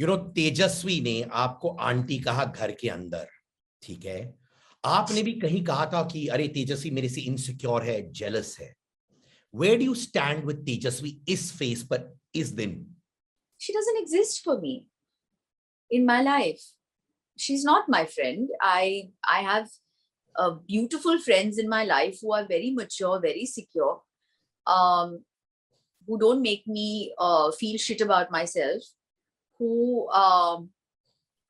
तेजस्वी ने आपको आंटी कहा घर के अंदर, ठीक है। आपने भी कहीं कहा था कि अरे तेजस्वी मेरे से इनसिक्योर है, जेलस है। Where do you stand with Tejashwi इस फेस पर इस दिन? She doesn't exist for me in my life. She's not my friend. I have beautiful friends in my life who are very mature, very secure, um, who don't make me feel shit about myself, who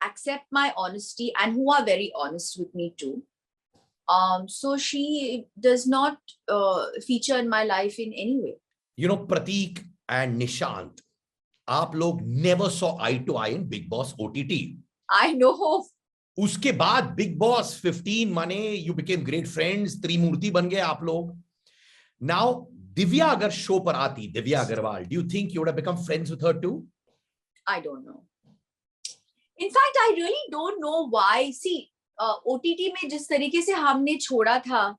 accept my honesty and who are very honest with me too. So she does not feature in my life in any way. Prateek and Nishant, आप लोग never saw eye to eye in Big Boss OTT. I know. उसके बाद big boss 15 माने you became great friends, त्रिमूर्ति बन गए आप लोग। Now Divya अगर शो पर आती, Divya Agarwal, do you think you would have become friends with her too? I don't know. In fact, I really don't know why. See, OTT में जिस तरीके से हमने छोड़ा था,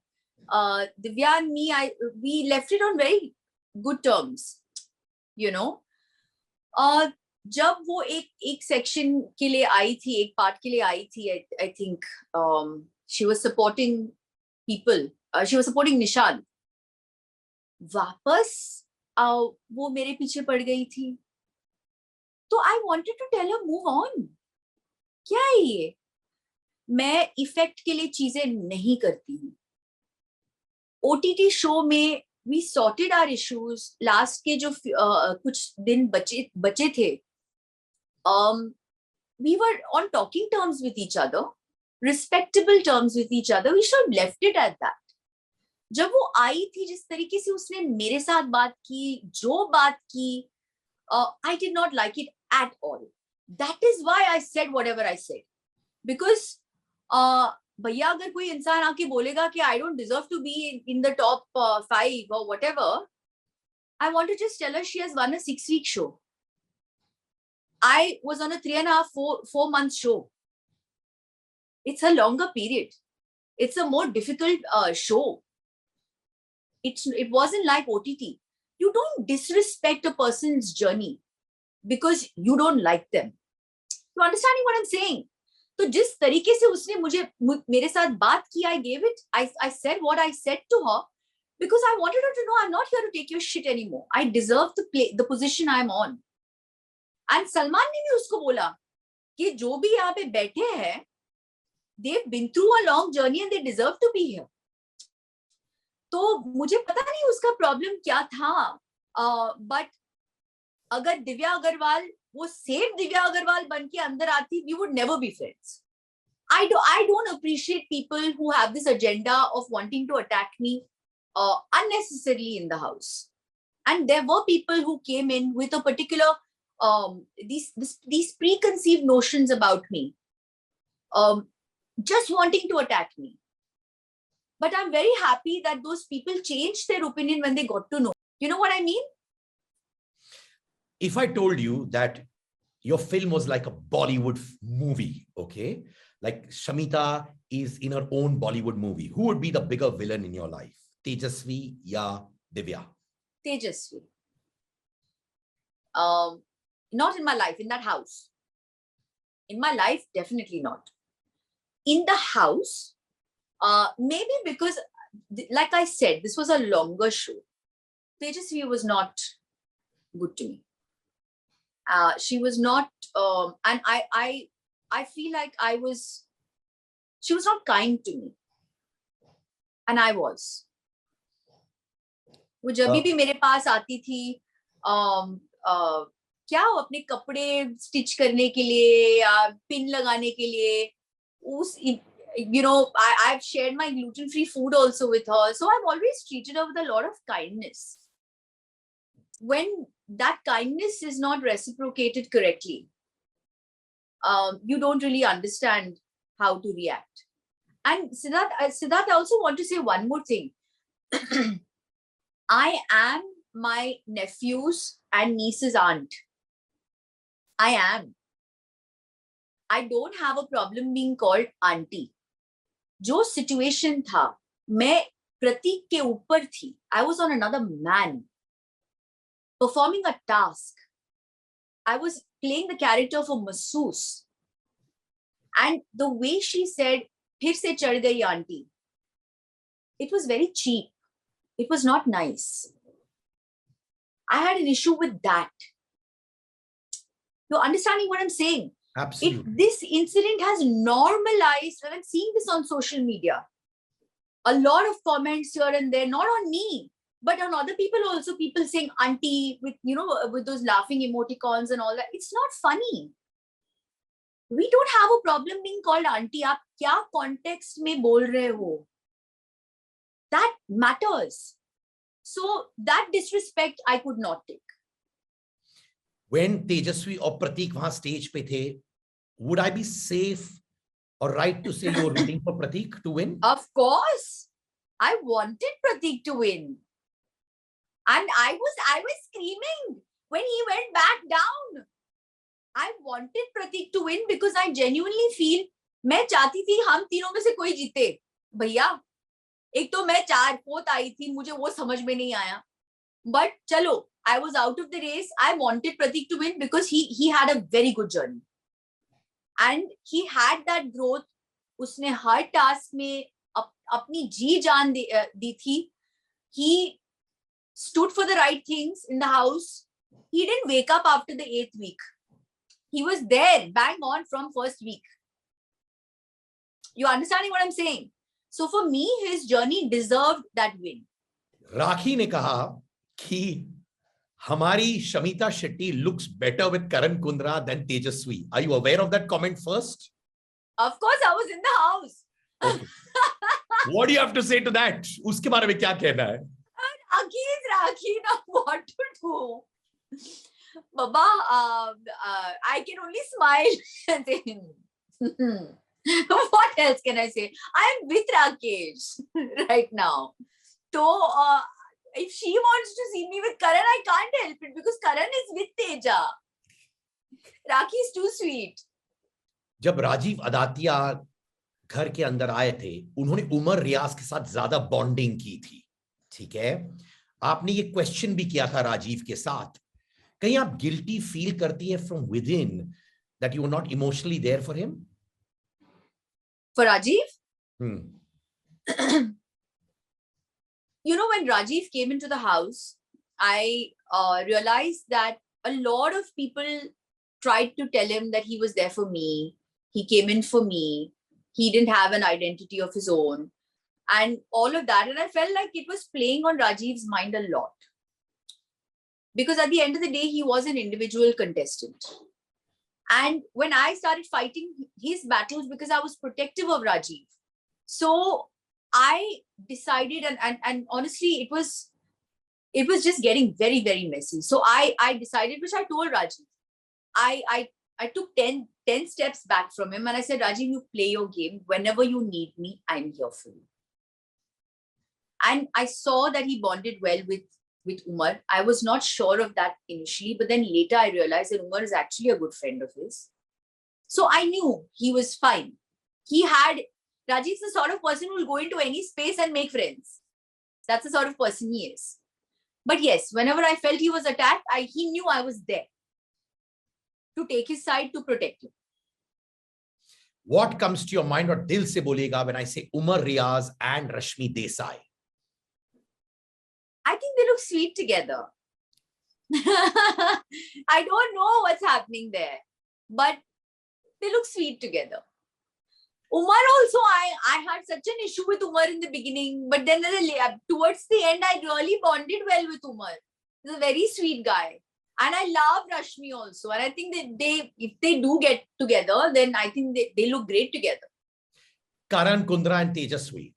Divya and me, we left it on very good terms, you know. जब वो एक सेक्शन के लिए आई थी, एक पार्ट के लिए आई थी, I think she was supporting people. She was supporting निशान. वापस वो मेरे पीछे पड़ गई थी. तो I wanted to tell her move on. क्या है ये? मैं इफेक्ट के लिए चीजें नहीं करती हूँ. OTT शो में we sorted our issues. Last के जो कुछ दिन बचे थे, we were on talking terms with each other, respectable terms with each other. We should have left it at that. जब वो आई थी, जिस तरीके से उसने मेरे साथ बात की, जो बात की, I did not like it at all. That is why I said whatever I said. Because भैया अगर कोई इंसान आके बोलेगा कि I don't deserve to be in the top 5 or whatever, I want to just tell her she has won a 6-week show. I was on a 3.5-4 month show. It's a longer period. It's a more difficult show. It wasn't like OTT. You don't disrespect a person's journey because you don't like them. You understanding what I'm saying? तो जिस तरीके से उसने मेरे साथ बात की, I gave it. I said what I said to her because I wanted her to know I'm not here to take your shit anymore. I deserve to play the position I'm on. And Salman ने भी उसको बोला कि जो भी यहाँ पे बैठे हैं, they've been through a long journey and they deserve to be here. तो मुझे पता नहीं उसका प्रॉब्लम क्या था, बट अगर दिव्या अग्रवाल वो सेम दिव्या अग्रवाल बन के अंदर आती, we would never be friends. I don't appreciate people who have this agenda of wanting to attack me unnecessarily in the house. And there were people who came in with a particular these preconceived notions about me, just wanting to attack me. But I'm very happy that those people changed their opinion when they got to know. You know what I mean? If I told you that your film was like a Bollywood movie, okay? Like Shamita is in her own Bollywood movie, who would be the bigger villain in your life? Tejasvi ya Divya? Tejasvi. Not in my life, in that house. In my life, definitely not. In the house, maybe because, like I said, this was a longer show. Tejasvi was not good to me. She was not, and I feel like she was not kind to me. And I was. वो जब भी मेरे पास आती थी, क्या वो अपने कपड़े स्टिच करने के लिए या पिन लगाने के लिए, I've shared my gluten-free food also with her. So I've always treated her with a lot of kindness. When that kindness is not reciprocated correctly, you don't really understand how to react. And Siddharth, I also want to say one more thing. I am my nephew's and niece's aunt. I am. I don't have a problem being called auntie. जो situation था, मैं प्रतीक के ऊपर थी. I was on another man, performing a task. I was playing the character of a masseuse. And the way she said, "Phir se chad gayi auntie," it was very cheap. It was not nice. I had an issue with that. You're understanding what I'm saying? Absolutely. This incident has normalized, and I'm seeing this on social media. A lot of comments here and there, not on me, but on other people also. People saying auntie with, with those laughing emoticons and all that. It's not funny. We don't have a problem being called auntie. आप क्या context में बोल रहे हो? That matters. So that disrespect I could not take. When Tejaswi or Pratik वहां stage पे थे, would I be safe or right to say you're rooting for Pratik to win? Of course. I wanted Pratik to win. And I was screaming when he went back down. I wanted Pratik to win because I genuinely feel मैं चाहती थी हम तीनों में से कोई जीते. भैया, एक तो मैं 4th आई थी, मुझे वो समझ में नहीं आया. But चलो, I was out of the race. I wanted Pratik to win because he had a very good journey. And he had that growth. उसने हर टास्क में अपनी जी जान दी थी. He stood for the right things in the house. He didn't wake up after the 8th week. He was there, bang on from first week. You understanding what I'm saying? So for me, his journey deserved that win. राखी ने कहा कि हमारी Shamita Shetty looks better with Karan Kundra than Tejaswi. Are you aware of that comment first? Of course, I was in the house. Okay. What do you have to say to that? उसके बारे में क्या कहना है? Against Rakhi, now what to do? Baba, I can only smile and say, what else can I say? I am with Rakesh right now. So, if she wants to see me with Karan, I can't help it because Karan is with Teja. Rakhi is too sweet. जब राजीव अदातिया घर के अंदर आए थे, उन्होंने उमर रियाज के साथ ज्यादा बॉन्डिंग की थी. ठीक है, आपने ये क्वेश्चन भी किया था राजीव के साथ. कहीं आप गिल्टी फील करती है from within that you are not emotionally there for him? For Rajiv? When Rajiv came into the house, I realized that a lot of people tried to tell him that he was there for me. He came in for me. He didn't have an identity of his own. And all of that. And I felt like it was playing on Rajiv's mind a lot. Because at the end of the day, he was an individual contestant. And when I started fighting his battles, because I was protective of Rajiv, so I decided, and honestly, it was just getting very, very messy. So I decided, which I told Rajiv, I took 10 steps back from him and I said, Rajiv, you play your game. Whenever you need me, I'm here for you. And I saw that he bonded well with Umar. I was not sure of that initially, but then later I realized that Umar is actually a good friend of his. So I knew he was fine. Rajiv's the sort of person who will go into any space and make friends. That's the sort of person he is. But yes, whenever I felt he was attacked, he knew I was there to take his side, to protect him. What comes to your mind or dil se bolega when I say Umar Riaz and Rashmi Desai? I think they look sweet together. I don't know what's happening there, but they look sweet together. Umar also, I had such an issue with Umar in the beginning, but then towards the end, I really bonded well with Umar. He's a very sweet guy. And I love Rashmi also. And I think that if they do get together, then I think they look great together. Karan Kundra and Tejaswi.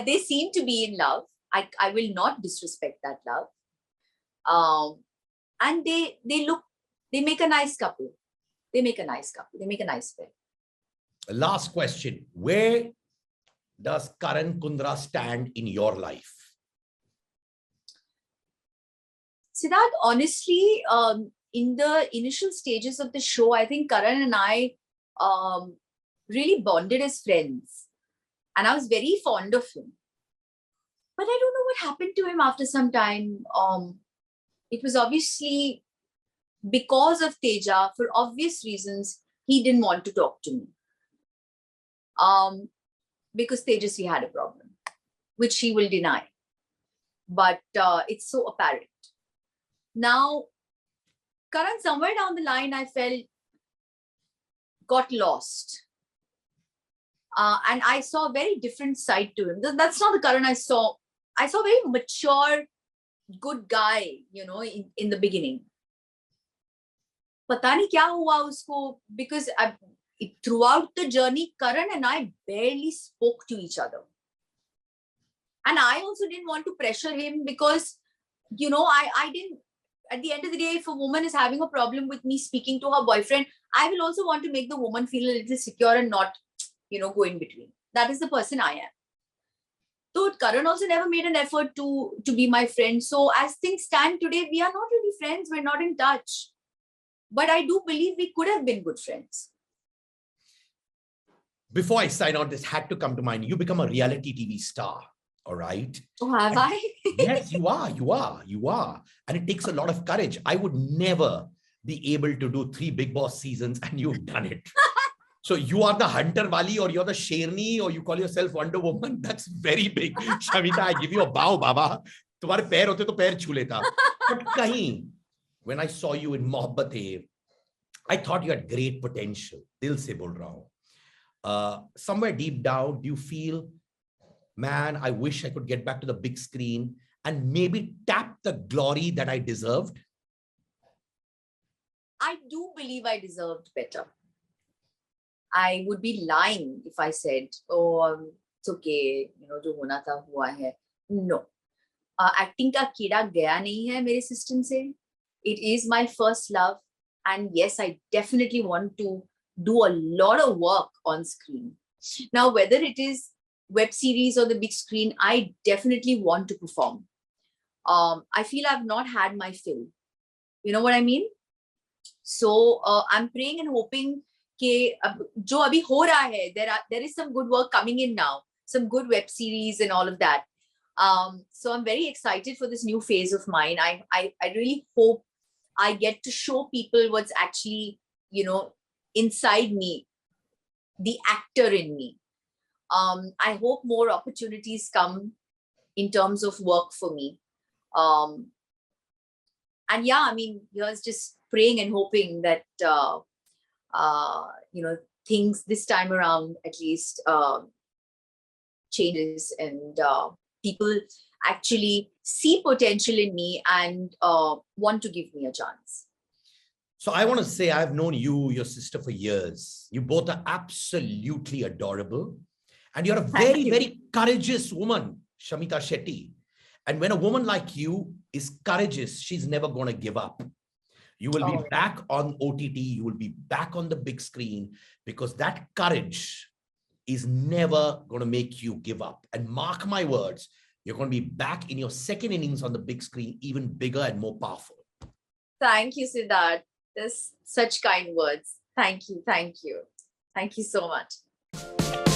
They seem to be in love. I will not disrespect that love. And they make a nice couple. They make a nice couple. They make a nice pair. Last question. Where does Karan Kundra stand in your life? Siddharth, honestly, in the initial stages of the show, I think Karan and I really bonded as friends. And I was very fond of him. But I don't know what happened to him after some time. It was obviously because of Teja, for obvious reasons, he didn't want to talk to me. Because Tejasvi had a problem, which he will deny. But it's so apparent. Now, Karan, somewhere down the line, I felt got lost. And I saw a very different side to him. That's not the Karan I saw. I saw a very mature, good guy, you know, in the beginning. Pata nahi kya hua usko, because throughout the journey, Karan and I barely spoke to each other. And I also didn't want to pressure him because, you know, I didn't, at the end of the day, if a woman is having a problem with me speaking to her boyfriend, I will also want to make the woman feel a little secure and not, you know, go in between. That is the person I am. So Karan also never made an effort to be my friend. So as things stand today, we are not really friends. We're not in touch. But I do believe we could have been good friends. Before I sign on, this had to come to mind. You become a reality TV star. All right. Oh, have I? Yes, you are. And it takes a lot of courage. I would never be able to do 3 Bigg Boss seasons, and you've done it. So you are the Hunter Wali, or you're the Sherni, or you call yourself Wonder Woman. That's very big. Shamita, I give you a bow, Baba. Tumhare pair hote to pair chhu leta. But kahin, when I saw you in Mohabbat, I thought you had great potential. Dil se bol raha hu. Somewhere deep down, do you feel, man, I wish I could get back to the big screen and maybe tap the glory that I deserved? I do believe I deserved better. I would be lying if I said, oh, it's okay, you know, jo hona tha hua hai. No. Acting ka kida gaya nahi hai mere system se. It is my first love. And yes, I definitely want to do a lot of work on screen. Now, whether it is web series or the big screen, I definitely want to perform. I feel I've not had my fill. You know what I mean? So I'm praying and hoping कि जो अभी हो रहा है, there is some good work coming in now, some good web series and all of that. So I'm very excited for this new phase of mine. I really hope I get to show people what's actually, you know, inside me, the actor in me. I hope more opportunities come in terms of work for me. And yeah, I mean, here's just praying and hoping that you know, things this time around at least changes and people actually see potential in me and want to give me a chance. So I want to say, I've known you, your sister, for years. You both are absolutely adorable. And you're a very, very courageous woman, Shamita Shetty. And when a woman like you is courageous, she's never going to give up. You will be back on OTT. You will be back on the big screen, because that courage is never going to make you give up. And mark my words, you're going to be back in your second innings on the big screen, even bigger and more powerful. Thank you, Siddharth. There's such kind words. Thank you. Thank you. Thank you so much.